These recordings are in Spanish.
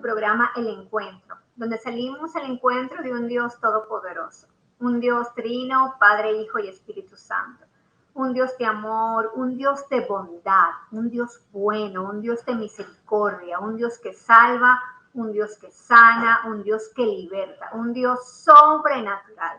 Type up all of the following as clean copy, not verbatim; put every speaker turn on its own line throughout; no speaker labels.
programa El Encuentro, donde salimos al encuentro de un Dios todopoderoso, un Dios trino, Padre, Hijo y Espíritu Santo, un Dios de amor, un Dios de bondad, un Dios bueno, un Dios de misericordia, un Dios que salva, un Dios que sana, un Dios que liberta, un Dios sobrenatural.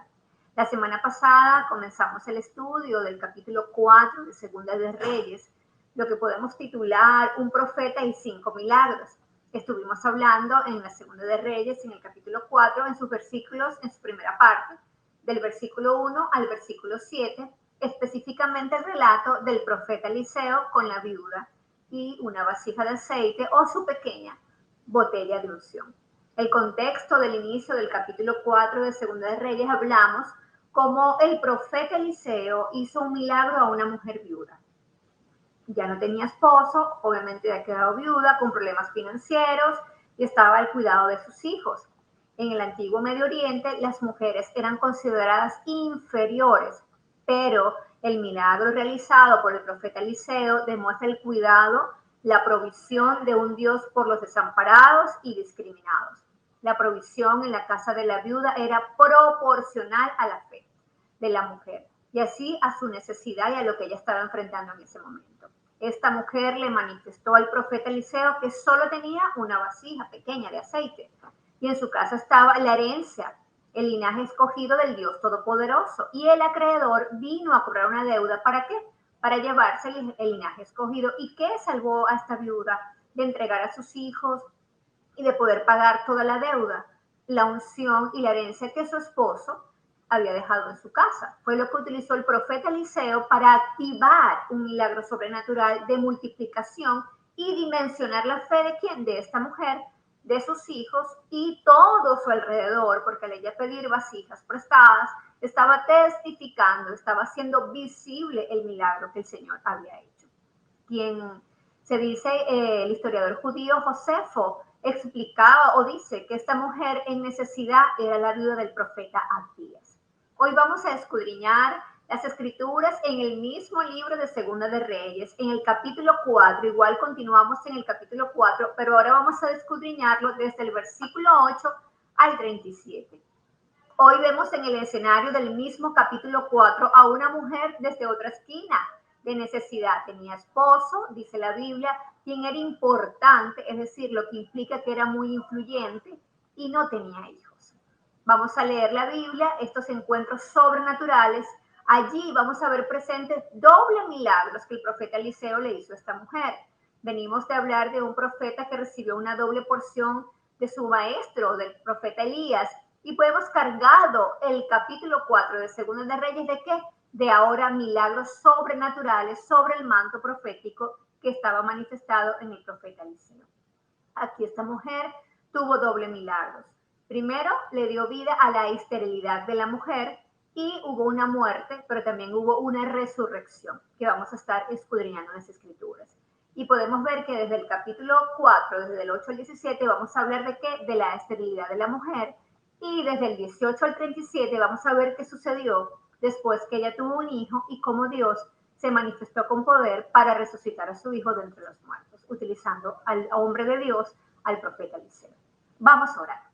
La semana pasada comenzamos el estudio del capítulo 4 de Segunda de Reyes, lo que podemos titular Un profeta y 5 milagros. Estuvimos hablando en la Segunda de Reyes, en el capítulo 4, en sus versículos, en su primera parte, del versículo 1 al versículo 7, específicamente el relato del profeta Eliseo con la viuda y una vasija de aceite o su pequeña botella de unción. El contexto del inicio del capítulo 4 de Segunda de Reyes hablamos cómo el profeta Eliseo hizo un milagro a una mujer viuda. Ya no tenía esposo, obviamente había quedado viuda con problemas financieros y estaba al cuidado de sus hijos. En el antiguo Medio Oriente las mujeres eran consideradas inferiores, pero el milagro realizado por el profeta Eliseo demuestra el cuidado, la provisión de un Dios por los desamparados y discriminados. La provisión en la casa de la viuda era proporcional a la fe de la mujer y así a su necesidad y a lo que ella estaba enfrentando en ese momento. Esta mujer le manifestó al profeta Eliseo que solo tenía una vasija pequeña de aceite y en su casa estaba la herencia, el linaje escogido del Dios Todopoderoso, y el acreedor vino a cobrar una deuda. ¿Para qué? Para llevarse el linaje escogido. ¿Y qué salvó a esta viuda de entregar a sus hijos y de poder pagar toda la deuda? La unción y la herencia que su esposo había dejado en su casa. Fue lo que utilizó el profeta Eliseo para activar un milagro sobrenatural de multiplicación y dimensionar la fe de quién, de esta mujer, de sus hijos y todo su alrededor, porque al ella pedir vasijas prestadas, estaba testificando, estaba haciendo visible el milagro que el Señor había hecho. Quien se dice, el historiador judío Josefo explicaba o dice que esta mujer en necesidad era la viuda del profeta Abías. Hoy vamos a escudriñar las escrituras en el mismo libro de Segunda de Reyes, en el capítulo 4, igual continuamos en el capítulo 4, pero ahora vamos a escudriñarlo desde el versículo 8 al 37. Hoy vemos en el escenario del mismo capítulo 4 a una mujer desde otra esquina de necesidad. Tenía esposo, dice la Biblia, quien era importante, es decir, lo que implica que era muy influyente, y no tenía hijos. Vamos a leer la Biblia, estos encuentros sobrenaturales. Allí vamos a ver presentes dobles milagros que el profeta Eliseo le hizo a esta mujer. Venimos de hablar de un profeta que recibió una doble porción de su maestro, del profeta Elías, y pues hemos cargado el capítulo 4 de Segunda de Reyes ¿de qué? De ahora milagros sobrenaturales sobre el manto profético que estaba manifestado en el profeta Eliseo. Aquí esta mujer tuvo doble milagros. Primero, le dio vida a la esterilidad de la mujer y hubo una muerte, pero también hubo una resurrección que vamos a estar escudriñando en las escrituras. Y podemos ver que desde el capítulo 4, desde el 8 al 17, vamos a hablar de qué? De la esterilidad de la mujer. Y desde el 18 al 37 vamos a ver qué sucedió después que ella tuvo un hijo y cómo Dios se manifestó con poder para resucitar a su hijo de entre los muertos, utilizando al hombre de Dios, al profeta Eliseo. Vamos a orar.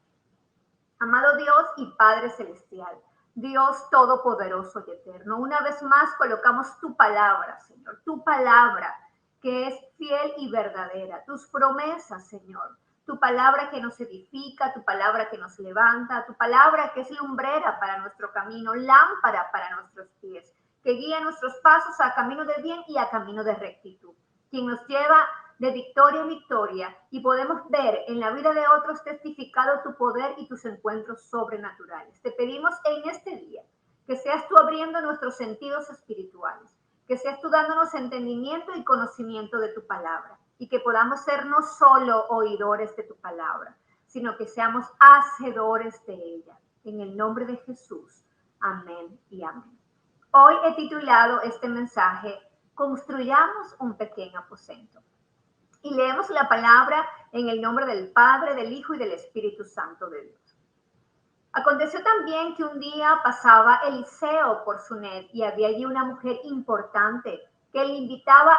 Amado Dios y Padre Celestial, Dios Todopoderoso y Eterno, una vez más colocamos tu palabra, Señor, tu palabra que es fiel y verdadera, tus promesas, Señor, tu palabra que nos edifica, tu palabra que nos levanta, tu palabra que es lumbrera para nuestro camino, lámpara para nuestros pies, que guía nuestros pasos a camino de bien y a camino de rectitud, quien nos lleva de victoria en victoria y podemos ver en la vida de otros testificado tu poder y tus encuentros sobrenaturales. Te pedimos en este día que seas tú abriendo nuestros sentidos espirituales, que seas tú dándonos entendimiento y conocimiento de tu palabra y que podamos ser no solo oidores de tu palabra, sino que seamos hacedores de ella. En el nombre de Jesús. Amén y amén. Hoy he titulado este mensaje Construyamos un pequeño aposento. Y leemos la palabra en el nombre del Padre, del Hijo y del Espíritu Santo de Dios. Aconteció también que un día pasaba Eliseo por Sunem y había allí una mujer importante que le invitaba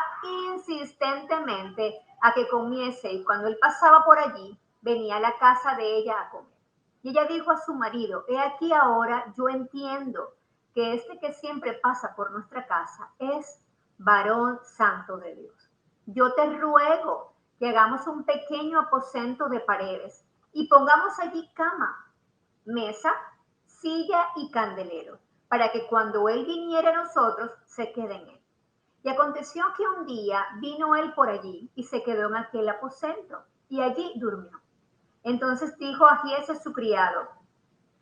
insistentemente a que comiese, y cuando él pasaba por allí, venía a la casa de ella a comer. Y ella dijo a su marido, he aquí ahora yo entiendo que este que siempre pasa por nuestra casa es varón santo de Dios. Yo te ruego que hagamos un pequeño aposento de paredes y pongamos allí cama, mesa, silla y candelero, para que cuando él viniera a nosotros se quede en él. Y aconteció que un día vino él por allí y se quedó en aquel aposento y allí durmió. Entonces dijo a Giese su criado,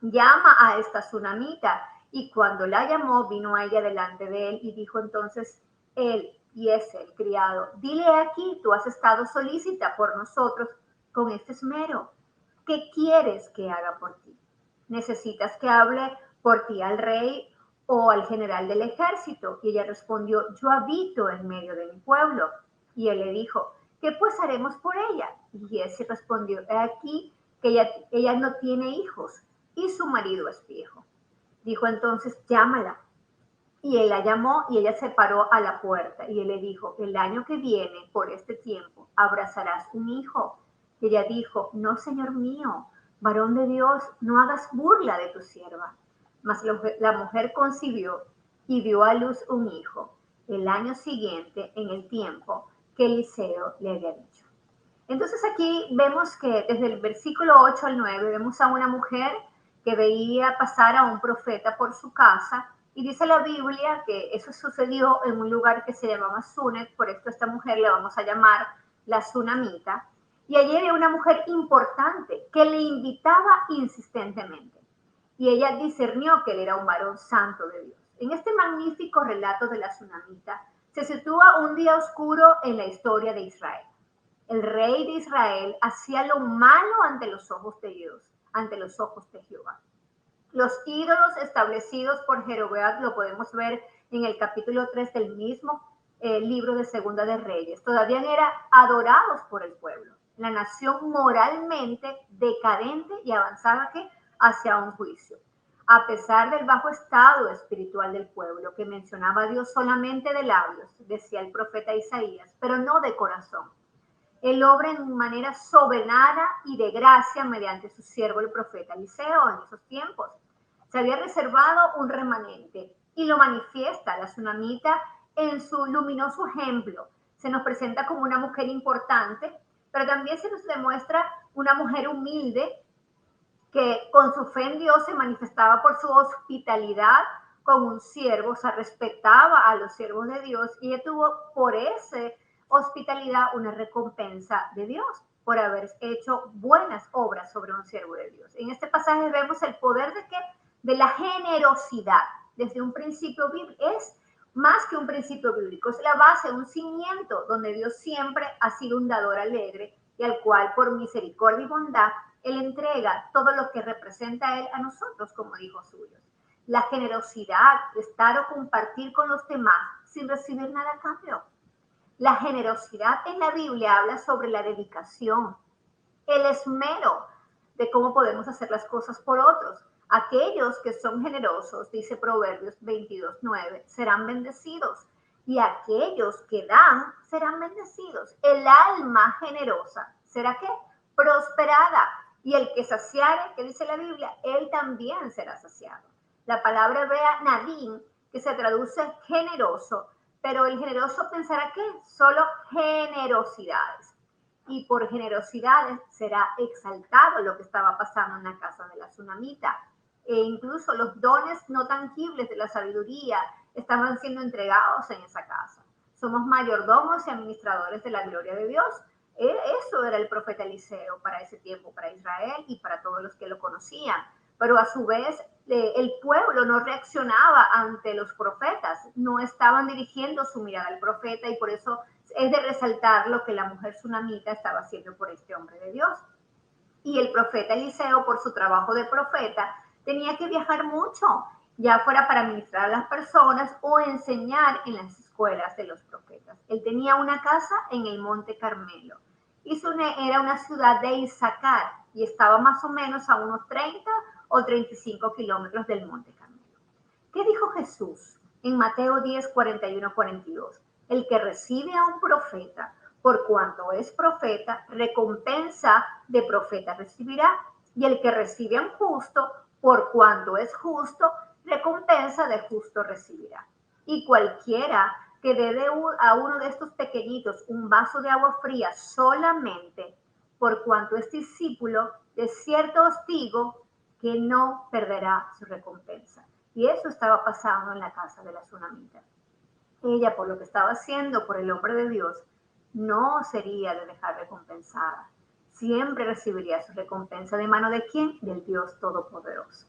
llama a esta tsunamita. Y cuando la llamó, vino a ella delante de él y dijo entonces él, Giese, el criado, dile aquí, tú has estado solícita por nosotros con este esmero. ¿Qué quieres que haga por ti? ¿Necesitas que hable por ti al rey o al general del ejército? Y ella respondió, yo habito en medio de mi pueblo. Y él le dijo, ¿qué pues haremos por ella? Y Giese respondió, he aquí que ella no tiene hijos y su marido es viejo. Dijo entonces, llámala. Y él la llamó y ella se paró a la puerta y él le dijo, el año que viene, por este tiempo, abrazarás un hijo. Y ella dijo, no, señor mío, varón de Dios, no hagas burla de tu sierva. Mas la mujer concibió y dio a luz un hijo el año siguiente en el tiempo que Eliseo le había dicho. Entonces aquí vemos que desde el versículo 8 al 9 vemos a una mujer que veía pasar a un profeta por su casa y dice la Biblia que eso sucedió en un lugar que se llamaba Sunet, por esto a esta mujer le vamos a llamar la Sunamita, y allí había una mujer importante que le invitaba insistentemente y ella discernió que él era un varón santo de Dios. En este magnífico relato de la Sunamita se sitúa un día oscuro en la historia de Israel. El rey de Israel hacía lo malo ante los ojos de Dios, ante los ojos de Jehová. Los ídolos establecidos por Jeroboam lo podemos ver en el capítulo 3 del mismo libro de Segunda de Reyes. Todavía eran adorados por el pueblo. La nación moralmente decadente y avanzaba hacia un juicio. A pesar del bajo estado espiritual del pueblo, que mencionaba a Dios solamente de labios, decía el profeta Isaías, pero no de corazón. Él obra en manera soberana y de gracia mediante su siervo el profeta Eliseo en esos tiempos. Se había reservado un remanente y lo manifiesta la Sunamita en su luminoso ejemplo. Se nos presenta como una mujer importante, pero también se nos demuestra una mujer humilde que con su fe en Dios se manifestaba por su hospitalidad con un siervo, o sea, respetaba a los siervos de Dios y ella tuvo por ese hospitalidad una recompensa de Dios por haber hecho buenas obras sobre un siervo de Dios. En este pasaje vemos el poder de la generosidad desde un principio bíblico. Es más que un principio bíblico, es la base, un cimiento donde Dios siempre ha sido un dador alegre y al cual por misericordia y bondad Él entrega todo lo que representa a Él a nosotros como hijos suyos. La generosidad de estar o compartir con los demás sin recibir nada a cambio. La generosidad en la Biblia habla sobre la dedicación, el esmero de cómo podemos hacer las cosas por otros. Aquellos que son generosos, dice Proverbios 22:9, serán bendecidos. Y aquellos que dan serán bendecidos. El alma generosa será ¿qué? Prosperada. Y el que saciare, que dice la Biblia, él también será saciado. La palabra hebrea nadim, que se traduce generoso, pero el generoso pensará que solo generosidades. Y por generosidades será exaltado lo que estaba pasando en la casa de la Sunamita. E incluso los dones no tangibles de la sabiduría estaban siendo entregados en esa casa. Somos mayordomos y administradores de la gloria de Dios. Eso era el profeta Eliseo para ese tiempo, para Israel y para todos los que lo conocían. Pero a su vez el pueblo no reaccionaba ante los profetas, no estaban dirigiendo su mirada al profeta y por eso es de resaltar lo que la mujer sunamita estaba haciendo por este hombre de Dios. Y el profeta Eliseo, por su trabajo de profeta, tenía que viajar mucho, ya fuera para ministrar a las personas o enseñar en las escuelas de los profetas. Él tenía una casa en el Monte Carmelo. Y Suné era una ciudad de Isaacar y estaba más o menos a unos 30 o 35 kilómetros del Monte Carmelo. ¿Qué dijo Jesús en Mateo 10, 41, 42? El que recibe a un profeta Por cuanto es profeta, recompensa de profeta recibirá. Y el que recibe a un justo, por cuanto es justo, recompensa de justo recibirá. Y cualquiera que dé a uno de estos pequeñitos un vaso de agua fría solamente, por cuanto es discípulo, de cierto os digo que no perderá su recompensa. Y eso estaba pasando en la casa de la tsunamita. Ella, por lo que estaba haciendo por el hombre de Dios, no sería de dejar recompensada. Siempre recibiría su recompensa. ¿De mano de quién? Del Dios Todopoderoso.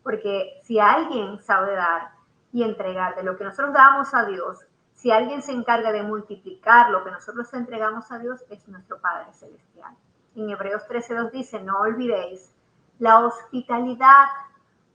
Porque si alguien sabe dar y entregar de lo que nosotros damos a Dios, si alguien se encarga de multiplicar lo que nosotros entregamos a Dios, es nuestro Padre Celestial. En Hebreos 13:2 dice, no olvidéis la hospitalidad,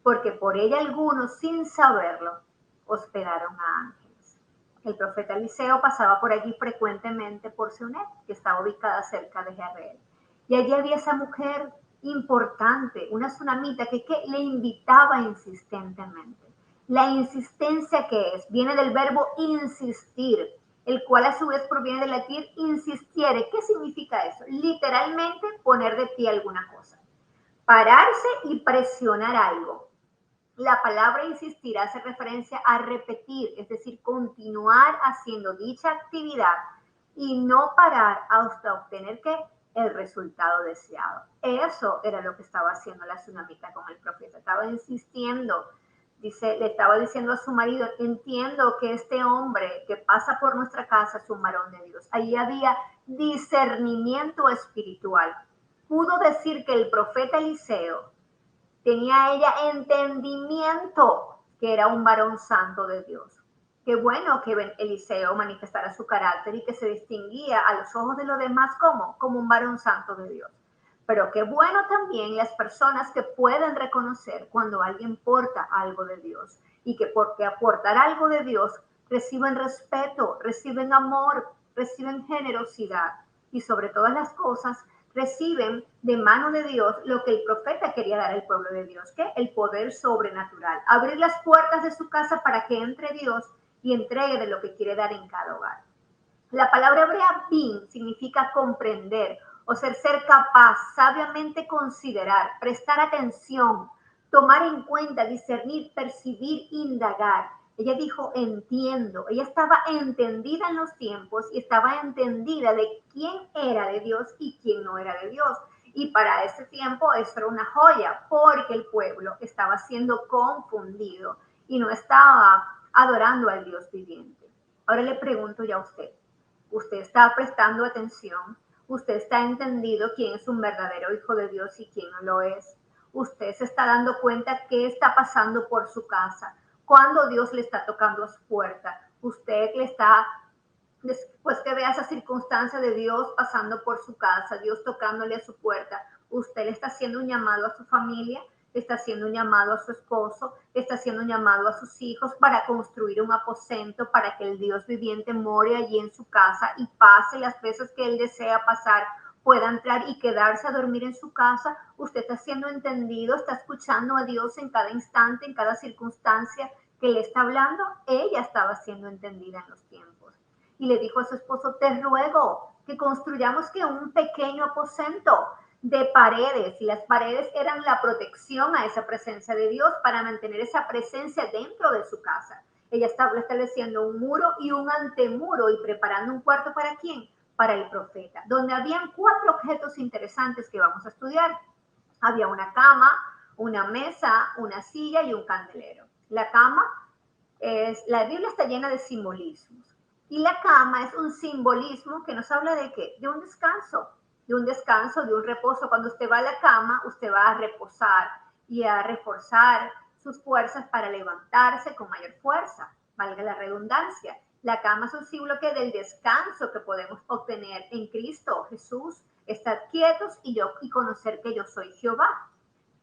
porque por ella algunos, sin saberlo, hospedaron a ángeles. El profeta Eliseo pasaba por allí frecuentemente por Sunet, que estaba ubicada cerca de Jezreel. Y allí había esa mujer importante, una tsunamita que le invitaba insistentemente. La insistencia que es, viene del verbo insistir, el cual a su vez proviene del latín insistiere. ¿Qué significa eso? Literalmente poner de pie alguna cosa. Pararse y presionar algo. La palabra insistir hace referencia a repetir, es decir, continuar haciendo dicha actividad y no parar hasta obtener ¿qué? El resultado deseado. Eso era lo que estaba haciendo la tsunamita con el profeta. Estaba insistiendo, le estaba diciendo a su marido, entiendo que este hombre que pasa por nuestra casa es un varón de Dios. Allí había discernimiento espiritual. Pudo decir que el profeta Eliseo tenía ella entendimiento que era un varón santo de Dios. Qué bueno que Eliseo manifestara su carácter y que se distinguía a los ojos de los demás como un varón santo de Dios. Pero qué bueno también las personas que pueden reconocer cuando alguien porta algo de Dios y que porque aportar algo de Dios reciben respeto, reciben amor, reciben generosidad y sobre todas las cosas reciben de mano de Dios lo que el profeta quería dar al pueblo de Dios, que el poder sobrenatural, abrir las puertas de su casa para que entre Dios y entregue de lo que quiere dar en cada hogar. La palabra hebrea bin significa comprender, o ser capaz, sabiamente considerar, prestar atención, tomar en cuenta, discernir, percibir, indagar. Ella dijo, entiendo. Ella estaba entendida en los tiempos y estaba entendida de quién era de Dios y quién no era de Dios. Y para ese tiempo eso era una joya, porque el pueblo estaba siendo confundido y no estaba adorando al Dios viviente. Ahora le pregunto ya a usted, ¿usted está prestando atención? ¿Usted está entendido quién es un verdadero hijo de Dios y quién no lo es? ¿Usted se está dando cuenta qué está pasando por su casa? Cuando Dios le está tocando a su puerta, usted le está, después que vea esa circunstancia de Dios pasando por su casa, Dios tocándole a su puerta, usted le está haciendo un llamado a su familia, le está haciendo un llamado a su esposo, le está haciendo un llamado a sus hijos para construir un aposento para que el Dios viviente more allí en su casa y pase las veces que él desea pasar, pueda entrar y quedarse a dormir en su casa. Usted está siendo entendido, está escuchando a Dios en cada instante, en cada circunstancia que le está hablando. Ella estaba siendo entendida en los tiempos. Y le dijo a su esposo, te ruego que construyamos que un pequeño aposento de paredes, y las paredes eran la protección a esa presencia de Dios para mantener esa presencia dentro de su casa. Ella estaba estableciendo un muro y un antemuro y preparando un cuarto ¿para quién? Para el profeta, donde habían 4 objetos interesantes que vamos a estudiar. Había una cama, una mesa, una silla y un candelero. La cama la Biblia está llena de simbolismos. Y la cama es un simbolismo que nos habla de ¿qué? De un descanso, de un reposo. Cuando usted va a la cama, usted va a reposar y a reforzar sus fuerzas para levantarse con mayor fuerza, valga la redundancia. La cama es un símbolo del descanso que podemos obtener en Cristo Jesús, estar quietos y conocer que yo soy Jehová.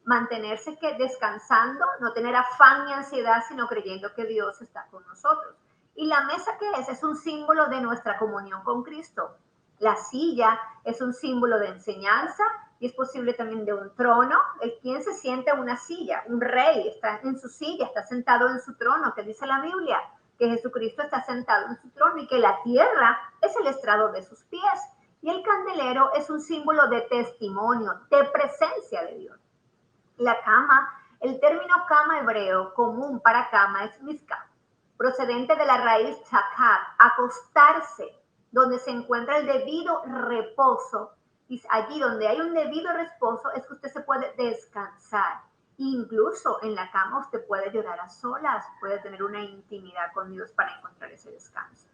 Mantenerse descansando, no tener afán ni ansiedad, sino creyendo que Dios está con nosotros. ¿Y la mesa qué es? Es un símbolo de nuestra comunión con Cristo. La silla es un símbolo de enseñanza y es posible también de un trono. ¿Quién se sienta en una silla? Un rey está en su silla, está sentado en su trono, que dice la Biblia. que Jesucristo está sentado en su trono y que la tierra es el estrado de sus pies. Y el candelero es un símbolo de testimonio, de presencia de Dios. La cama, el término cama hebreo común para cama es miska, procedente de la raíz chakat, acostarse, donde se encuentra el debido reposo. Y allí donde hay un debido reposo es que usted se puede descansar. Incluso en la cama usted puede llorar a solas, puede tener una intimidad con Dios para encontrar ese descanso.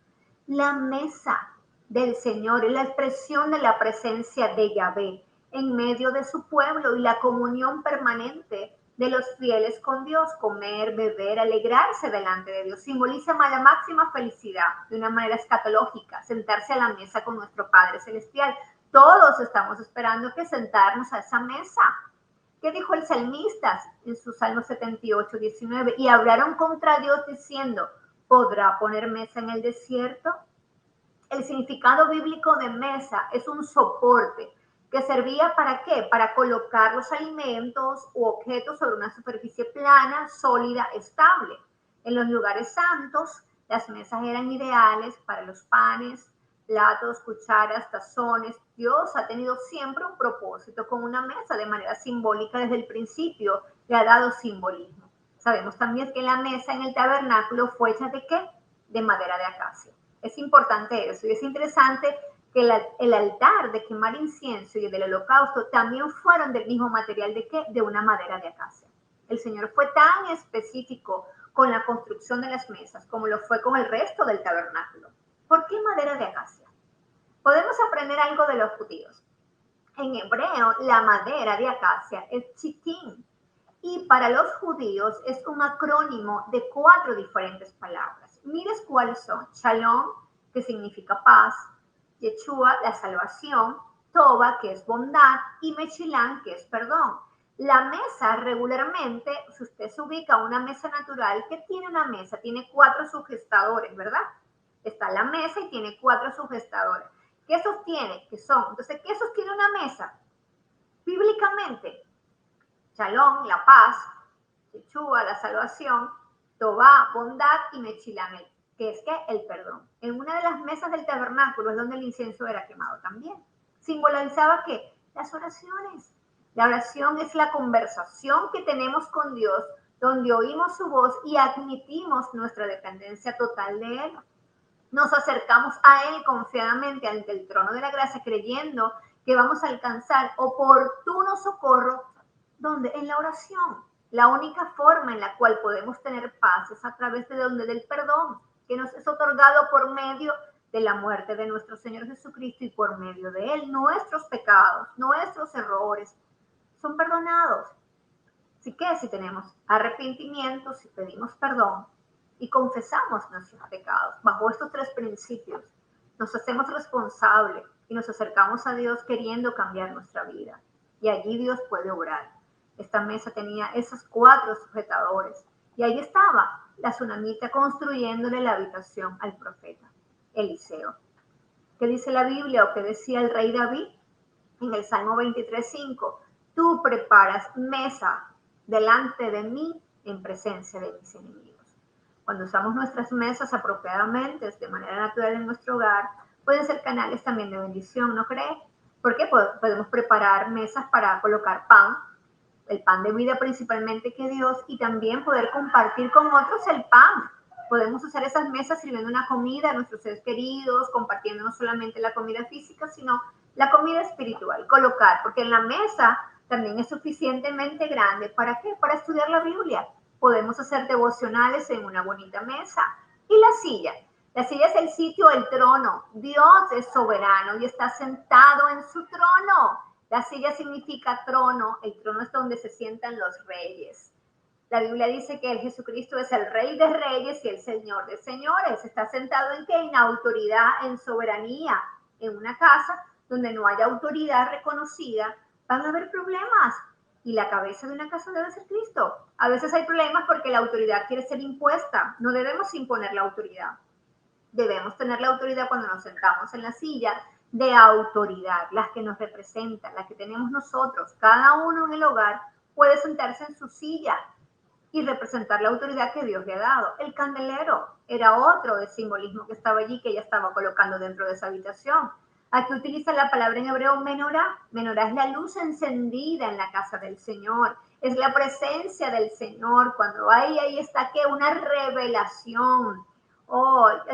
La mesa del Señor es la expresión de la presencia de Yahvé en medio de su pueblo y la comunión permanente de los fieles con Dios. Comer, beber, alegrarse delante de Dios simboliza la máxima felicidad de una manera escatológica, sentarse a la mesa con nuestro Padre Celestial. Todos estamos esperando que sentarnos a esa mesa. ¿Qué dijo el salmista en su Salmo 78, 19? Y hablaron contra Dios diciendo, ¿podrá poner mesa en el desierto? El significado bíblico de mesa es un soporte que servía ¿para qué? Para colocar los alimentos u objetos sobre una superficie plana, sólida, estable. En los lugares santos, las mesas eran ideales para los panes, platos, cucharas, tazones. Dios ha tenido siempre un propósito con una mesa de manera simbólica desde el principio, le ha dado simbolismo. Sabemos también que la mesa en el tabernáculo fue hecha ¿de qué? De madera de acacia. Es importante eso y es interesante que el altar de quemar incienso y del holocausto también fueron del mismo material de qué? De una madera de acacia. El Señor fue tan específico con la construcción de las mesas como lo fue con el resto del tabernáculo. ¿Por qué madera de acacia? Podemos aprender algo de los judíos. En hebreo, la madera de acacia es chitín y para los judíos es un acrónimo de 4 diferentes palabras. Mires cuáles son. Shalom, que significa paz. Yeshua, la salvación. Toba, que es bondad. Y Mechilán, que es perdón. La mesa regularmente, si usted se ubica a una mesa natural, ¿qué tiene una mesa? Tiene 4 sujetadores, ¿verdad? Está la mesa y tiene 4 sujetadores. ¿Qué sostiene? ¿Qué son? Entonces, ¿qué sostiene una mesa? Bíblicamente, Shalom, la paz. Yeshua, la salvación. Tobá, bondad. Y Mechilán, que es que el perdón. En una de las mesas del tabernáculo es donde el incienso era quemado también. Simbolizaba que las oraciones. La oración es la conversación que tenemos con Dios, donde oímos su voz y admitimos nuestra dependencia total de Él. Nos acercamos a Él confiadamente ante el trono de la gracia, creyendo que vamos a alcanzar oportuno socorro, donde en la oración. La única forma en la cual podemos tener paz es a través de donde del perdón, que nos es otorgado por medio de la muerte de nuestro Señor Jesucristo y por medio de Él. Nuestros pecados, nuestros errores son perdonados. Así que si tenemos arrepentimiento, si pedimos perdón y confesamos nuestros pecados bajo estos 3 principios, nos hacemos responsables y nos acercamos a Dios queriendo cambiar nuestra vida. Y allí Dios puede obrar. Esta mesa tenía esos 4 sujetadores. Y ahí estaba la tsunamita construyéndole la habitación al profeta Eliseo. ¿Qué dice la Biblia o qué decía el rey David? En el Salmo 23:5, tú preparas mesa delante de mí en presencia de mis enemigos. Cuando usamos nuestras mesas apropiadamente, de manera natural en nuestro hogar, pueden ser canales también de bendición, ¿no cree? Porque podemos preparar mesas para colocar pan, el pan de vida principalmente que Dios, y también poder compartir con otros el pan. Podemos usar esas mesas sirviendo una comida a nuestros seres queridos, compartiendo no solamente la comida física, sino la comida espiritual. Colocar, porque en la mesa también es suficientemente grande. ¿Para qué? Para estudiar la Biblia. Podemos hacer devocionales en una bonita mesa. Y la silla. La silla es el sitio, el trono. Dios es soberano y está sentado en su trono. La silla significa trono. El trono es donde se sientan los reyes. La Biblia dice que el Jesucristo es el Rey de Reyes y el Señor de Señores. Está sentado en qué? En autoridad, en soberanía. En una casa donde no haya autoridad reconocida, van a haber problemas. Y la cabeza de una casa debe ser Cristo. A veces hay problemas porque la autoridad quiere ser impuesta. No debemos imponer la autoridad. Debemos tener la autoridad cuando nos sentamos en la silla de autoridad, las que nos representan, las que tenemos nosotros. Cada uno en el hogar puede sentarse en su silla. y representar la autoridad que Dios le ha dado. El candelero era otro de simbolismo que estaba allí, que ella estaba colocando dentro de esa habitación. Aquí utiliza la palabra en hebreo menorá. Menorá es la luz encendida en la casa del Señor. Es la presencia del Señor. Cuando ahí está que una revelación.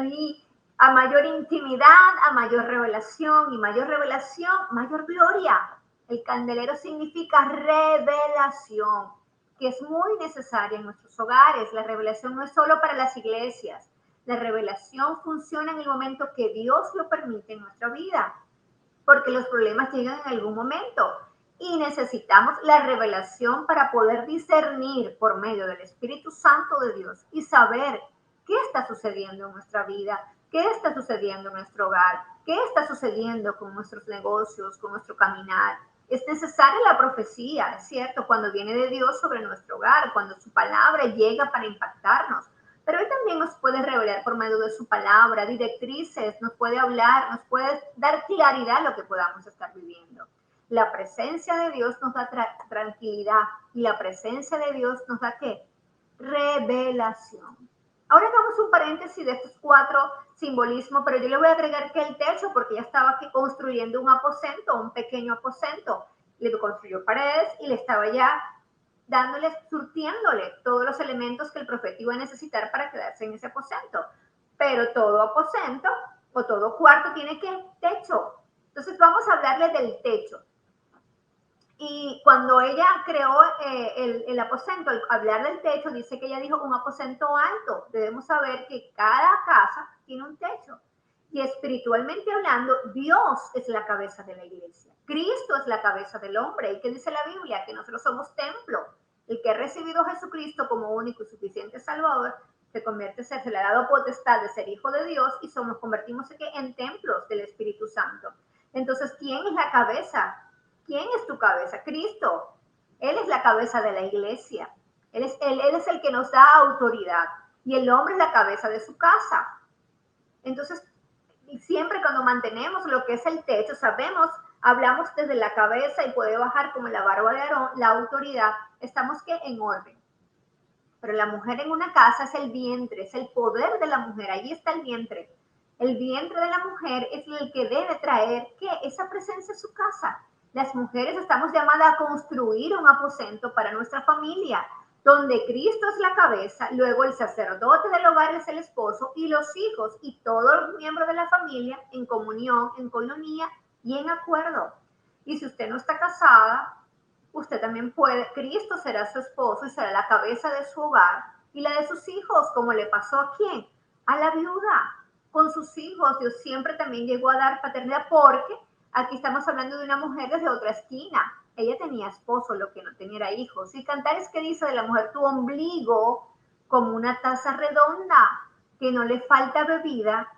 Y a mayor intimidad, a mayor revelación, y mayor revelación, mayor gloria. El candelero significa revelación, que es muy necesaria en nuestros hogares. La revelación no es solo para las iglesias. La revelación funciona en el momento que Dios lo permite en nuestra vida, porque los problemas llegan en algún momento y necesitamos la revelación para poder discernir por medio del Espíritu Santo de Dios y saber qué está sucediendo en nuestra vida, qué está sucediendo en nuestro hogar, qué está sucediendo con nuestros negocios, con nuestro caminar. Es necesaria la profecía, es cierto, cuando viene de Dios sobre nuestro hogar, cuando su palabra llega para impactarnos. Pero Él también nos puede revelar por medio de su palabra, directrices, nos puede hablar, nos puede dar claridad a lo que podamos estar viviendo. La presencia de Dios nos da tranquilidad y la presencia de Dios nos da ¿qué? Revelación. Ahora hagamos un paréntesis de estos 4 simbolismos, pero yo le voy a agregar que el techo, porque ella estaba aquí construyendo un aposento, un pequeño aposento. Le construyó paredes y le estaba ya dándoles, surtiéndole todos los elementos que el profeta iba a necesitar para quedarse en ese aposento. Pero todo aposento o todo cuarto tiene que techo. Entonces vamos a hablarle del techo. Y cuando ella creó el aposento, al hablar del techo, dice que ella dijo un aposento alto. Debemos saber que cada casa tiene un techo. Y espiritualmente hablando, Dios es la cabeza de la iglesia. Cristo es la cabeza del hombre. ¿Y qué dice la Biblia? Que nosotros somos templo. El que ha recibido a Jesucristo como único y suficiente Salvador, se le ha dado potestad de ser hijo de Dios y convertimos en templos del Espíritu Santo. Entonces, ¿quién es la cabeza? ¿Quién es tu cabeza? Cristo. Él es la cabeza de la iglesia. Él es el que nos da autoridad. Y el hombre es la cabeza de su casa. Entonces, siempre cuando mantenemos lo que es el techo, hablamos desde la cabeza y puede bajar como la barba de Aarón, la autoridad, estamos en orden. Pero la mujer en una casa es el vientre, es el poder de la mujer, ahí está el vientre. El vientre de la mujer es el que debe traer esa presencia en su casa. Las mujeres estamos llamadas a construir un aposento para nuestra familia, donde Cristo es la cabeza, luego el sacerdote del hogar es el esposo y los hijos y todos los miembros de la familia en comunión, en coinonía y en acuerdo. Y si usted no está casada, usted también puede, Cristo será su esposo y será la cabeza de su hogar y la de sus hijos, como le pasó a quién, a la viuda. Con sus hijos, Dios siempre también llegó a dar paternidad, porque aquí estamos hablando de una mujer desde otra esquina. Ella tenía esposo, lo que no tenía era hijos. Y Cantares, ¿qué dice de la mujer? Tu ombligo como una taza redonda, que no le falta bebida,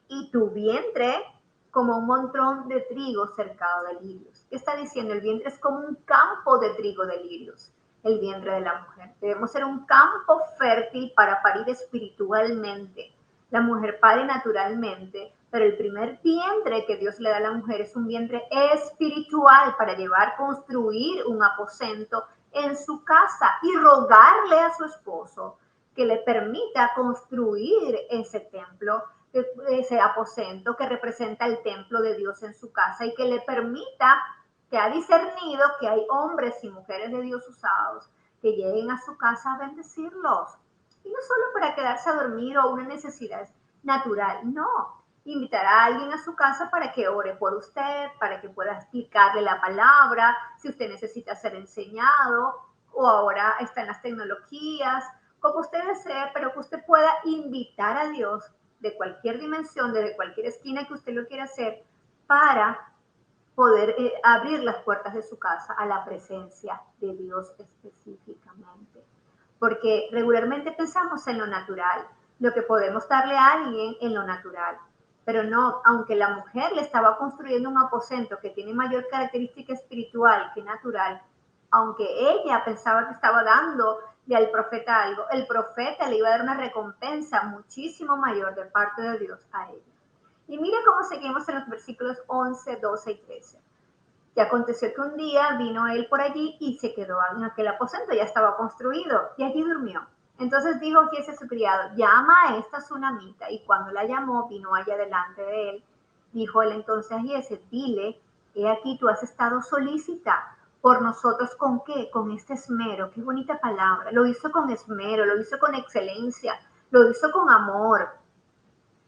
y tu vientre como un montón de trigo cercado de lirios. ¿Qué está diciendo? El vientre es como un campo de trigo de lirios, el vientre de la mujer. Debemos ser un campo fértil para parir espiritualmente. La mujer pare naturalmente, pero el primer vientre que Dios le da a la mujer es un vientre espiritual para construir un aposento en su casa y rogarle a su esposo que le permita construir ese templo, ese aposento que representa el templo de Dios en su casa, y que le permita, que ha discernido que hay hombres y mujeres de Dios usados que lleguen a su casa a bendecirlos. Y no solo para quedarse a dormir o una necesidad natural, no. Invitar a alguien a su casa para que ore por usted, para que pueda explicarle la palabra, si usted necesita ser enseñado, o ahora está en las tecnologías, como usted desee, pero que usted pueda invitar a Dios de cualquier dimensión, desde cualquier esquina que usted lo quiera hacer, para poder abrir las puertas de su casa a la presencia de Dios específicamente. Porque regularmente pensamos en lo natural, lo que podemos darle a alguien en lo natural. Pero no, aunque la mujer le estaba construyendo un aposento que tiene mayor característica espiritual que natural, aunque ella pensaba que estaba dándole al profeta algo, el profeta le iba a dar una recompensa muchísimo mayor de parte de Dios a ella. Y mire cómo seguimos en los versículos 11, 12 y 13. Y aconteció que un día vino él por allí y se quedó en aquel aposento, ya estaba construido, y allí durmió. Entonces dijo Giezi a su criado, llama a esta sunamita. Y cuando la llamó, vino allá delante de él. Dijo él entonces a Giezi, dile, he aquí tú has estado solícita por nosotros, ¿con qué? Con este esmero. Qué bonita palabra. Lo hizo con esmero, lo hizo con excelencia, lo hizo con amor.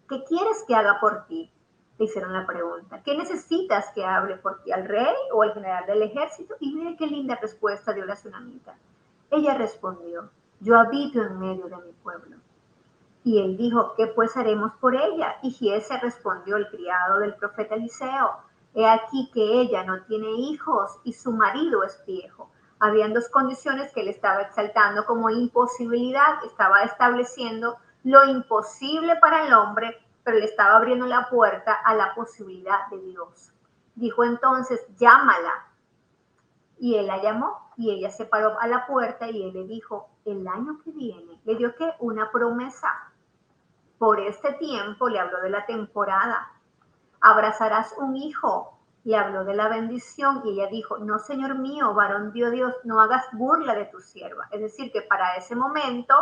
¿Qué quieres que haga por ti? Le hicieron la pregunta. ¿Qué necesitas que hable por ti? ¿Al rey o al general del ejército? Y mire qué linda respuesta dio la tsunamita. Ella respondió, yo habito en medio de mi pueblo. Y él dijo, ¿qué pues haremos por ella? Y Giezi respondió, el criado del profeta Eliseo, he aquí que ella no tiene hijos y su marido es viejo. Habían dos condiciones que él estaba exaltando como imposibilidad, estaba estableciendo lo imposible para el hombre, pero le estaba abriendo la puerta a la posibilidad de Dios. Dijo entonces, llámala. Y él la llamó y ella se paró a la puerta y él le dijo, el año que viene, le dio que una promesa. Por este tiempo le habló de la temporada. Abrazarás un hijo. Le habló de la bendición y ella dijo, no, Señor mío, varón Dios, no hagas burla de tu sierva. Es decir, que para ese momento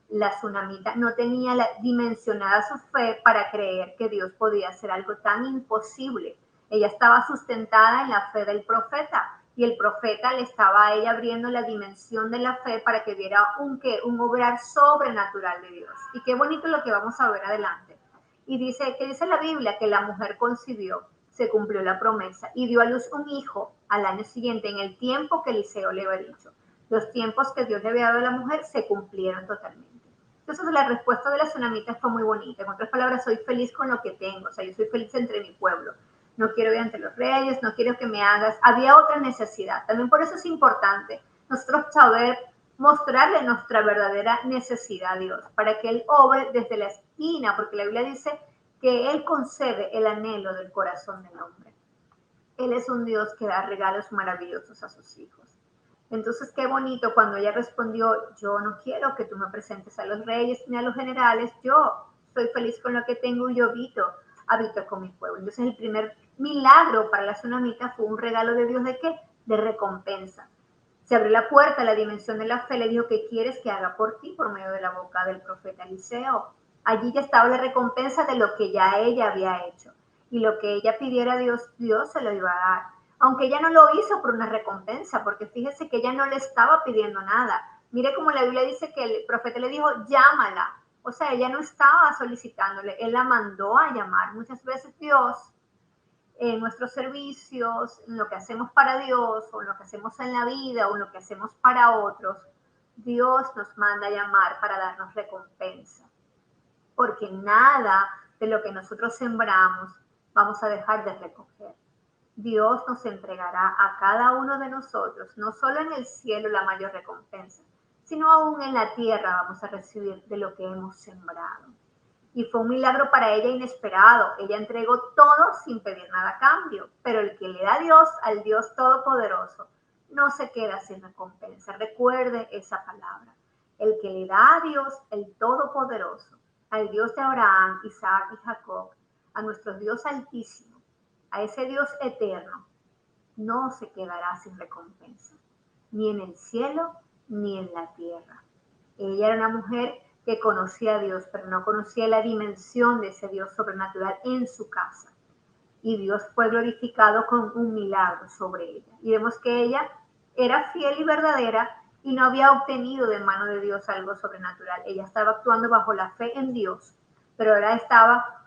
la tsunamita no tenía dimensionada su fe para creer que Dios podía hacer algo tan imposible. Ella estaba sustentada en la fe del profeta y el profeta le estaba a ella abriendo la dimensión de la fe para que viera un obrar sobrenatural de Dios. Y qué bonito lo que vamos a ver adelante. Y dice, que dice la Biblia que la mujer concibió, se cumplió la promesa y dio a luz un hijo al año siguiente en el tiempo que Eliseo le había dicho. Los tiempos que Dios le había dado a la mujer se cumplieron totalmente. Entonces la respuesta de la tsunamita fue muy bonita. En otras palabras, soy feliz con lo que tengo. O sea, yo soy feliz entre mi pueblo. No quiero ir ante los reyes, no quiero que me hagas. Había otra necesidad. También por eso es importante nosotros saber mostrarle nuestra verdadera necesidad a Dios, para que Él obre desde la esquina, porque la Biblia dice que Él concede el anhelo del corazón del hombre. Él es un Dios que da regalos maravillosos a sus hijos. Entonces, qué bonito cuando ella respondió, yo no quiero que tú me presentes a los reyes ni a los generales, yo soy feliz con lo que tengo y yo habito con mi pueblo. Entonces, el primer milagro para la tsunamita fue un regalo de Dios, ¿de qué? De recompensa. Se abrió la puerta a la dimensión de la fe, le dijo, ¿qué quieres que haga por ti? Por medio de la boca del profeta Eliseo. Allí ya estaba la recompensa de lo que ya ella había hecho. Y lo que ella pidiera a Dios, Dios se lo iba a dar. Aunque ella no lo hizo por una recompensa, porque fíjese que ella no le estaba pidiendo nada. Mire cómo la Biblia dice que el profeta le dijo, llámala. O sea, ella no estaba solicitándole, él la mandó a llamar. Muchas veces Dios, en nuestros servicios, en lo que hacemos para Dios, o en lo que hacemos en la vida, o en lo que hacemos para otros, Dios nos manda a llamar para darnos recompensa. Porque nada de lo que nosotros sembramos vamos a dejar de recoger. Dios nos entregará a cada uno de nosotros, no solo en el cielo la mayor recompensa, sino aún en la tierra vamos a recibir de lo que hemos sembrado. Y fue un milagro para ella inesperado. Ella entregó todo sin pedir nada a cambio, pero el que le da a Dios, al Dios Todopoderoso, no se queda sin recompensa. Recuerde esa palabra. El que le da a Dios, el Todopoderoso, al Dios de Abraham, Isaac y Jacob, a nuestro Dios altísimo, a ese Dios eterno, no se quedará sin recompensa, ni en el cielo ni en la tierra. Ella era una mujer que conocía a Dios, pero no conocía la dimensión de ese Dios sobrenatural en su casa. Y Dios fue glorificado con un milagro sobre ella. Y vemos que ella era fiel y verdadera y no había obtenido de mano de Dios algo sobrenatural. Ella estaba actuando bajo la fe en Dios, pero ahora estaba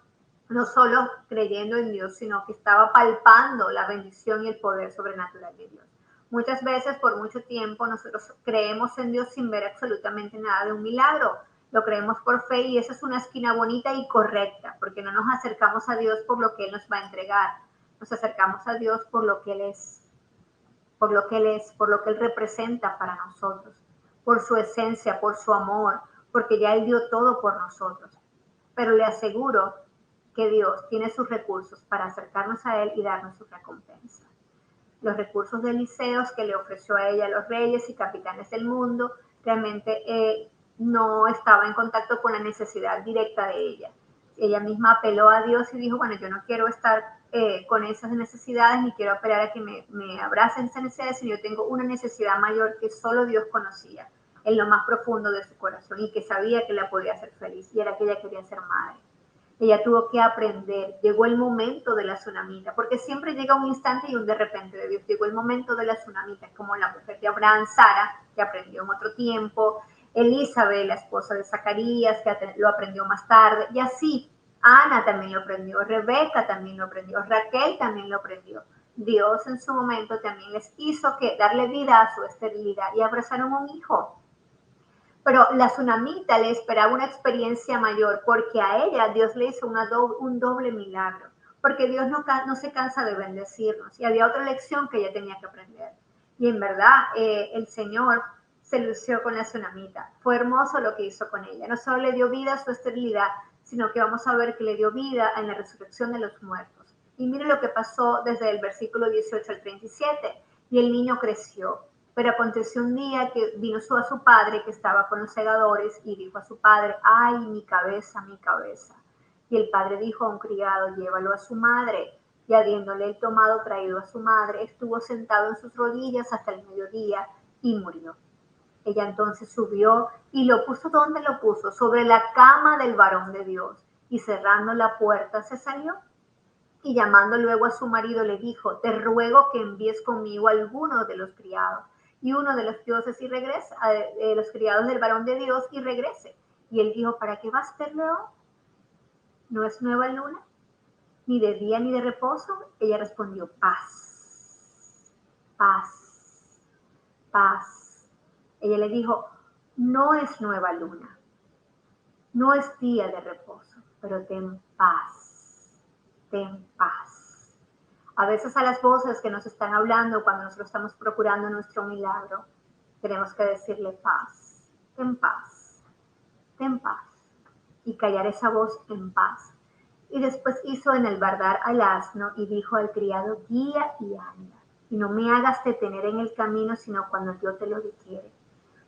no solo creyendo en Dios, sino que estaba palpando la bendición y el poder sobrenatural de Dios. Muchas veces, por mucho tiempo, nosotros creemos en Dios sin ver absolutamente nada de un milagro. Lo creemos por fe y esa es una esquina bonita y correcta, porque no nos acercamos a Dios por lo que Él nos va a entregar. Nos acercamos a Dios por lo que Él es, por lo que Él es, por lo que Él representa para nosotros, por su esencia, por su amor, porque ya Él dio todo por nosotros. Pero le aseguro que Dios tiene sus recursos para acercarnos a Él y darnos su recompensa. Los recursos de Eliseo que le ofreció a ella los reyes y capitanes del mundo, realmente no estaba en contacto con la necesidad directa de ella. Ella misma apeló a Dios y dijo, bueno, yo no quiero estar con esas necesidades ni quiero esperar a que me abracen esas necesidades, sino yo tengo una necesidad mayor que solo Dios conocía en lo más profundo de su corazón y que sabía que la podía hacer feliz, y era que ella quería ser madre. Ella tuvo que aprender, llegó el momento de la tsunamita, porque siempre llega un instante y un de repente de Dios. Llegó el momento de la tsunamita, como la mujer de Abraham, Sara, que aprendió en otro tiempo, Elizabeth, la esposa de Zacarías, que lo aprendió más tarde, y así. Ana también lo aprendió, Rebeca también lo aprendió, Raquel también lo aprendió. Dios en su momento también les hizo que darle vida a su esterilidad y abrazaron un hijo. Pero la tsunamita le esperaba una experiencia mayor, porque a ella Dios le hizo un doble milagro, porque Dios no se cansa de bendecirnos, y había otra lección que ella tenía que aprender. Y en verdad, el Señor se lució con la tsunamita. Fue hermoso lo que hizo con ella. No solo le dio vida a su esterilidad, sino que vamos a ver que le dio vida en la resurrección de los muertos. Y mire lo que pasó desde el versículo 18 al 37. Y el niño creció. Pero aconteció un día que vino a su padre, que estaba con los segadores, y dijo a su padre: ¡ay, mi cabeza, mi cabeza! Y el padre dijo a un criado: llévalo a su madre. Y habiéndole él tomado, traído a su madre, estuvo sentado en sus rodillas hasta el mediodía y murió. Ella entonces subió y lo puso, ¿dónde lo puso? Sobre la cama del varón de Dios. Y cerrando la puerta se salió. Y llamando luego a su marido le dijo: te ruego que envíes conmigo a alguno de los criados y uno de los dioses y regrese, los criados del varón de Dios, y regrese. Y él dijo: ¿para qué vas a verlo hoy? ¿No es nueva luna, ni de día ni de reposo? Ella respondió: paz, paz, paz. Ella le dijo: no es nueva luna, no es día de reposo, pero ten paz, ten paz. A veces a las voces que nos están hablando cuando nosotros estamos procurando nuestro milagro, tenemos que decirle: paz, ten paz, y callar esa voz en paz. Y después hizo enalbardar al asno y dijo al criado: guía y anda, y no me hagas detener en el camino, sino cuando yo te lo requiere.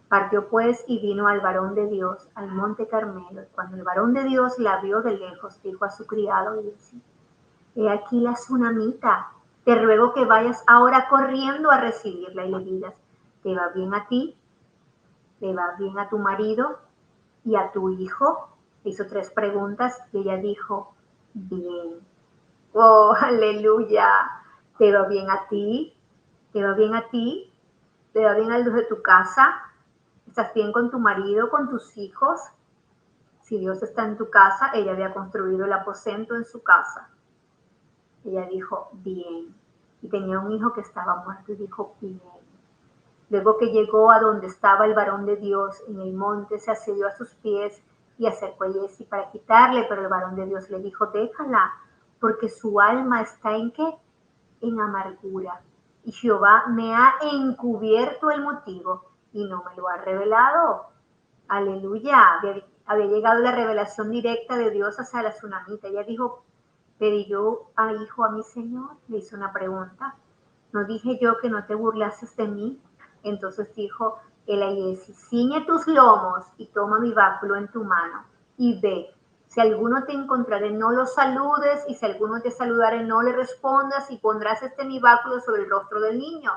Partió pues y vino al varón de Dios al monte Carmelo, y cuando el varón de Dios la vio de lejos, dijo a su criado y decía: he aquí la tsunamita, te ruego que vayas ahora corriendo a recibirla y le digas: ¿te va bien a ti? ¿Le va bien a tu marido y a tu hijo? Hizo 3 preguntas y ella dijo: bien. Oh, aleluya. ¿Te va bien a ti? ¿Te va bien a ti? ¿Te va bien a luz de tu casa? ¿Estás bien con tu marido, con tus hijos? Si Dios está en tu casa, ella había construido el aposento en su casa. Ella dijo: bien. Y tenía un hijo que estaba muerto y dijo: bien. Luego que llegó a donde estaba el varón de Dios en el monte, se asedió a sus pies y acercó a Jesse para quitarle, pero el varón de Dios le dijo: déjala, porque su alma está ¿en qué? En amargura. Y Jehová me ha encubierto el motivo y no me lo ha revelado. Aleluya. Había llegado la revelación directa de Dios hacia la tsunamita. Ella dijo: ¿pedí yo a hijo a mi Señor? Le hizo una pregunta. ¿No dije yo que no te burlases de mí? Entonces dijo él a Jesse: ciñe tus lomos y toma mi báculo en tu mano y ve. Si alguno te encontrare, no lo saludes, y si alguno te saludare, no le respondas, y pondrás mi báculo sobre el rostro del niño.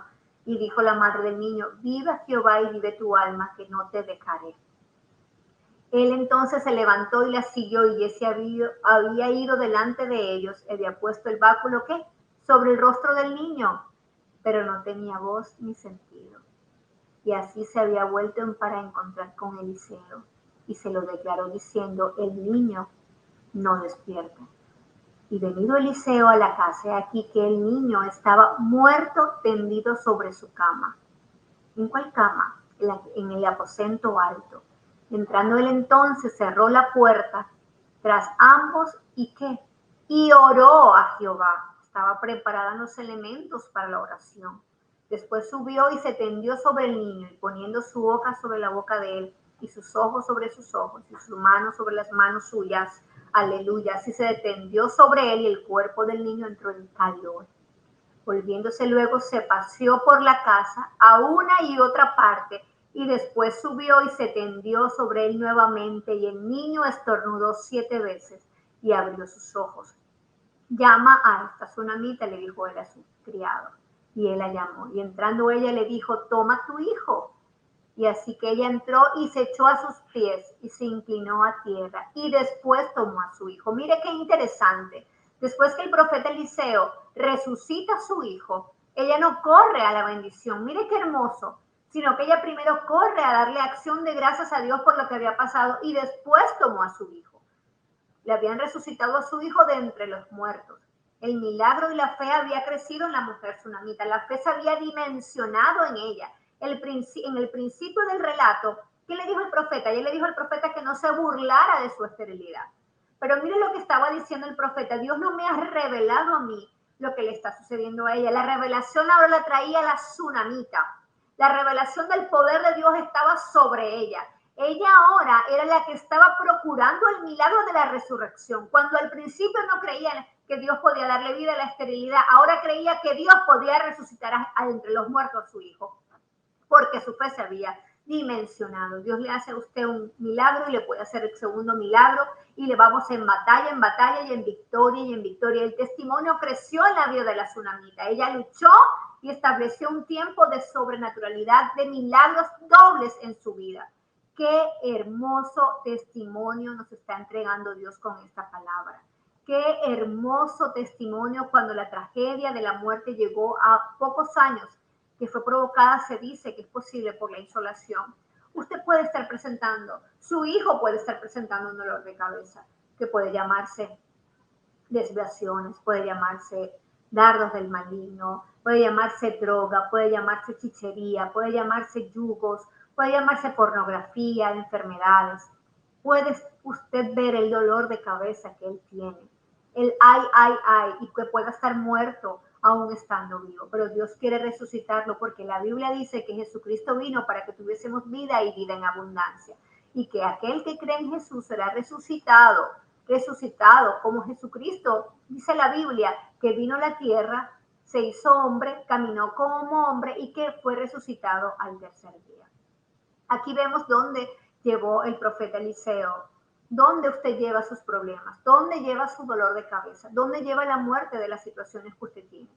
Y dijo la madre del niño: viva Jehová y vive tu alma, que no te dejaré. Él entonces se levantó y la siguió, y Jesse había ido delante de ellos, había puesto el báculo, ¿qué? Sobre el rostro del niño, pero no tenía voz ni sentido. Y así se había vuelto para encontrar con Eliseo, y se lo declaró diciendo: el niño no despierta. Y venido Eliseo a la casa, aquí que el niño estaba muerto, tendido sobre su cama. ¿En cuál cama? En el aposento alto. Entrando él entonces, cerró la puerta tras ambos, ¿y qué? Y oró a Jehová. Estaba preparada los elementos para la oración. Después subió y se tendió sobre el niño, y poniendo su boca sobre la boca de él, y sus ojos sobre sus ojos, y sus manos sobre las manos suyas. Aleluya. Así se tendió sobre él, y el cuerpo del niño entró en calor. Volviéndose luego, se paseó por la casa a una y otra parte, y después subió y se tendió sobre él nuevamente, y el niño estornudó 7 veces y abrió sus ojos. llama a esta tsunamita, le dijo él a su criado. Y él la llamó. Y entrando ella le dijo, toma tu hijo. Y así que ella entró y se echó a sus pies y se inclinó a tierra. Y después tomó a su hijo. Mire qué interesante. Después que el profeta Eliseo resucita a su hijo, ella no corre a la bendición. Mire qué hermoso. Sino que ella primero corre a darle acción de gracias a Dios por lo que había pasado y después tomó a su hijo. Le habían resucitado a su hijo de entre los muertos. El milagro y la fe había crecido en la mujer tsunamita. La fe se había dimensionado en ella. En el principio del relato, ¿qué le dijo el profeta? Ella le dijo al profeta que no se burlara de su esterilidad. Pero mire lo que estaba diciendo el profeta. Dios no me ha revelado a mí lo que le está sucediendo a ella. La revelación ahora la traía la tsunamita. La revelación del poder de Dios estaba sobre ella. Ella ahora era la que estaba procurando el milagro de la resurrección. Cuando al principio no creía que Dios podía darle vida a la esterilidad, ahora creía que Dios podía resucitar entre los muertos a su hijo, porque su fe se había dimensionado. Dios le hace a usted un milagro y le puede hacer el segundo milagro y le vamos en batalla y en victoria y en victoria. El testimonio creció en la vida de la tsunamita. Ella luchó y estableció un tiempo de sobrenaturalidad, de milagros dobles en su vida. Qué hermoso testimonio nos está entregando Dios con esta palabra. Qué hermoso testimonio cuando la tragedia de la muerte llegó a pocos años, que fue provocada, se dice que es posible por la insolación. Usted puede estar presentando, su hijo puede estar presentando un dolor de cabeza, que puede llamarse desviaciones, puede llamarse dardos del maligno, puede llamarse droga, puede llamarse chichería, puede llamarse yugos, puede llamarse pornografía, enfermedades. Puede usted ver el dolor de cabeza que él tiene, el ay, y que pueda estar muerto aún estando vivo. Pero Dios quiere resucitarlo porque la Biblia dice que Jesucristo vino para que tuviésemos vida y vida en abundancia. Y que aquel que cree en Jesús será resucitado como Jesucristo, dice la Biblia, que vino a la tierra, se hizo hombre, caminó como hombre y que fue resucitado al tercer día. Aquí vemos dónde llevó el profeta Eliseo, dónde usted lleva sus problemas, dónde lleva su dolor de cabeza, dónde lleva la muerte de las situaciones que usted tiene.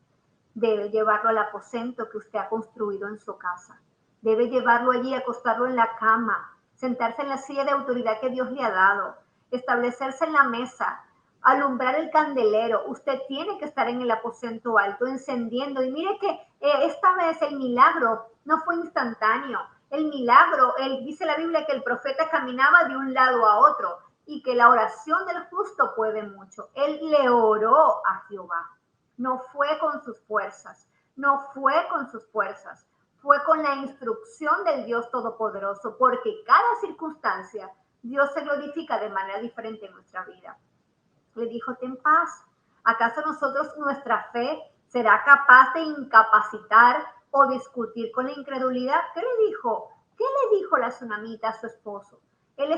Debe llevarlo al aposento que usted ha construido en su casa. Debe llevarlo allí, acostarlo en la cama, sentarse en la silla de autoridad que Dios le ha dado, establecerse en la mesa, alumbrar el candelero. Usted tiene que estar en el aposento alto encendiendo. Y mire que esta vez el milagro no fue instantáneo. El milagro, dice la Biblia que el profeta caminaba de un lado a otro y que la oración del justo puede mucho. Él le oró a Jehová. No fue con sus fuerzas, fue con la instrucción del Dios Todopoderoso, porque cada circunstancia Dios se glorifica de manera diferente en nuestra vida. Le dijo, ten paz. ¿Acaso nuestra fe será capaz de incapacitar o discutir con la incredulidad? ¿Qué le dijo? ¿Qué le dijo la tsunamita a su esposo? El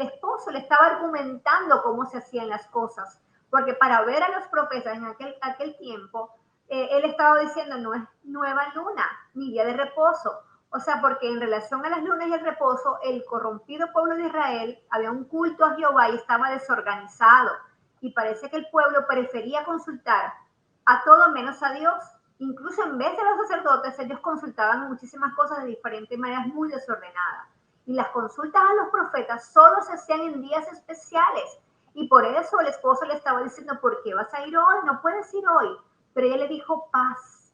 esposo le estaba argumentando cómo se hacían las cosas, porque para ver a los profetas en aquel tiempo, él estaba diciendo, no es nueva luna, ni día de reposo. O sea, porque en relación a las lunas y el reposo, el corrompido pueblo de Israel había un culto a Jehová y estaba desorganizado. Y parece que el pueblo prefería consultar a todo menos a Dios. Incluso en vez de los sacerdotes, ellos consultaban muchísimas cosas de diferentes maneras muy desordenadas. Y las consultas a los profetas solo se hacían en días especiales. Y por eso el esposo le estaba diciendo, ¿por qué vas a ir hoy? No puedes ir hoy. Pero ella le dijo, paz.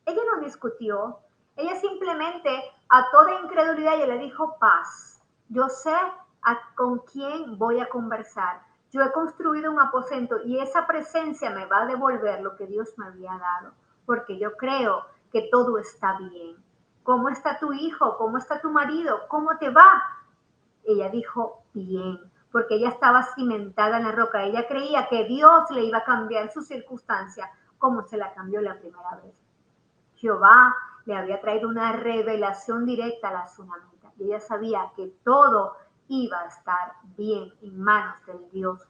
Ella no discutió. Ella simplemente, a toda incredulidad, ella le dijo, paz. Yo sé con quién voy a conversar. Yo he construido un aposento y esa presencia me va a devolver lo que Dios me había dado, porque yo creo que todo está bien. ¿Cómo está tu hijo? ¿Cómo está tu marido? ¿Cómo te va? Ella dijo, bien, porque ella estaba cimentada en la roca. Ella creía que Dios le iba a cambiar su circunstancia como se la cambió la primera vez. Jehová le había traído una revelación directa a la tsunamita y ella sabía que todo iba a estar bien en manos del Dios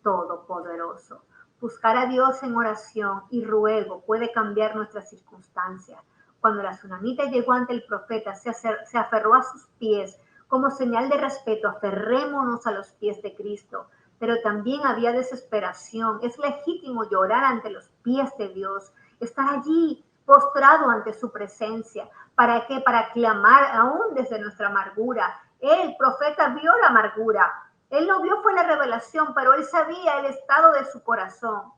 todopoderoso. Buscar a Dios en oración y ruego puede cambiar nuestras circunstancias. Cuando la tsunamita llegó ante el profeta, se aferró a sus pies como señal de respeto. Aferrémonos a los pies de Cristo. pero también había desesperación. Es legítimo llorar ante los pies de Dios, estar allí postrado ante su presencia. ¿Para qué? Para clamar aún desde nuestra amargura. El profeta vio la amargura. Él no vio fue la revelación, pero él sabía el estado de su corazón.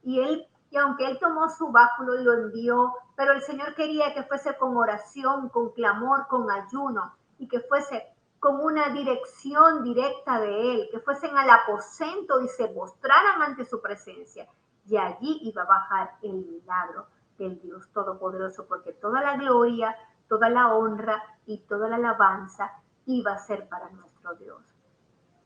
Y aunque él tomó su báculo y lo envió, pero el Señor quería que fuese con oración, con clamor, con ayuno, y que fuese con una dirección directa de él, que fuesen al aposento y se mostraran ante su presencia. Y allí iba a bajar el milagro del Dios Todopoderoso, porque toda la gloria, toda la honra y toda la alabanza iba a ser para nuestro Dios.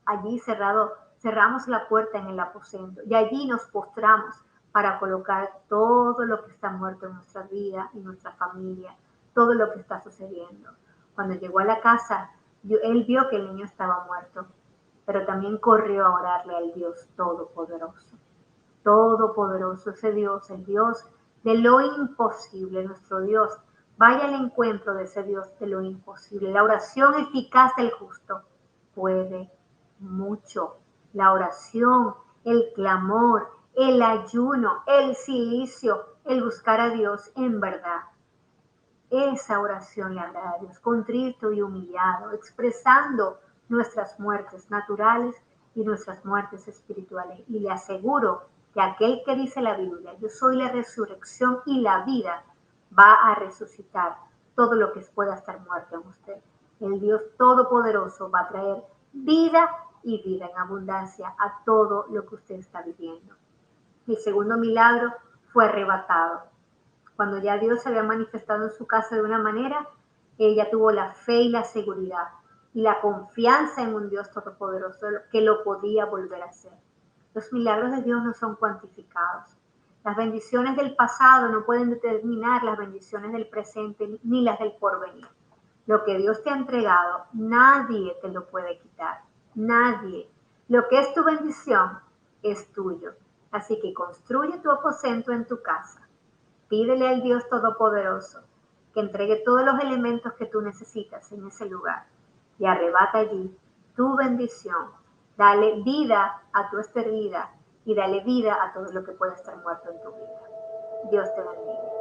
Allí cerramos la puerta en el aposento y allí nos postramos para colocar todo lo que está muerto en nuestra vida y nuestra familia, todo lo que está sucediendo. Cuando llegó a la casa, él vio que el niño estaba muerto, pero también corrió a orarle al Dios Todopoderoso. Todopoderoso, ese Dios, el Dios de lo imposible, nuestro Dios. Vaya al encuentro de ese Dios de lo imposible. La oración eficaz del justo puede mucho. La oración, el clamor, el ayuno, el silicio, el buscar a Dios en verdad. Esa oración le agrada a Dios, contrito y humillado, expresando nuestras muertes naturales y nuestras muertes espirituales. Y le aseguro que aquel que dice la Biblia, yo soy la resurrección y la vida, va a resucitar todo lo que pueda estar muerto en usted. El Dios Todopoderoso va a traer vida y vida en abundancia a todo lo que usted está viviendo. El segundo milagro fue arrebatado. Cuando ya Dios se había manifestado en su casa de una manera, ella tuvo la fe y la seguridad y la confianza en un Dios todopoderoso que lo podía volver a hacer. Los milagros de Dios no son cuantificados. Las bendiciones del pasado no pueden determinar las bendiciones del presente ni las del porvenir. Lo que Dios te ha entregado, nadie te lo puede quitar. Nadie. Lo que es tu bendición es tuyo. Así que construye tu aposento en tu casa. Pídele al Dios Todopoderoso que entregue todos los elementos que tú necesitas en ese lugar y arrebata allí tu bendición. Dale vida a tu esterilidad y dale vida a todo lo que pueda estar muerto en tu vida. Dios te bendiga.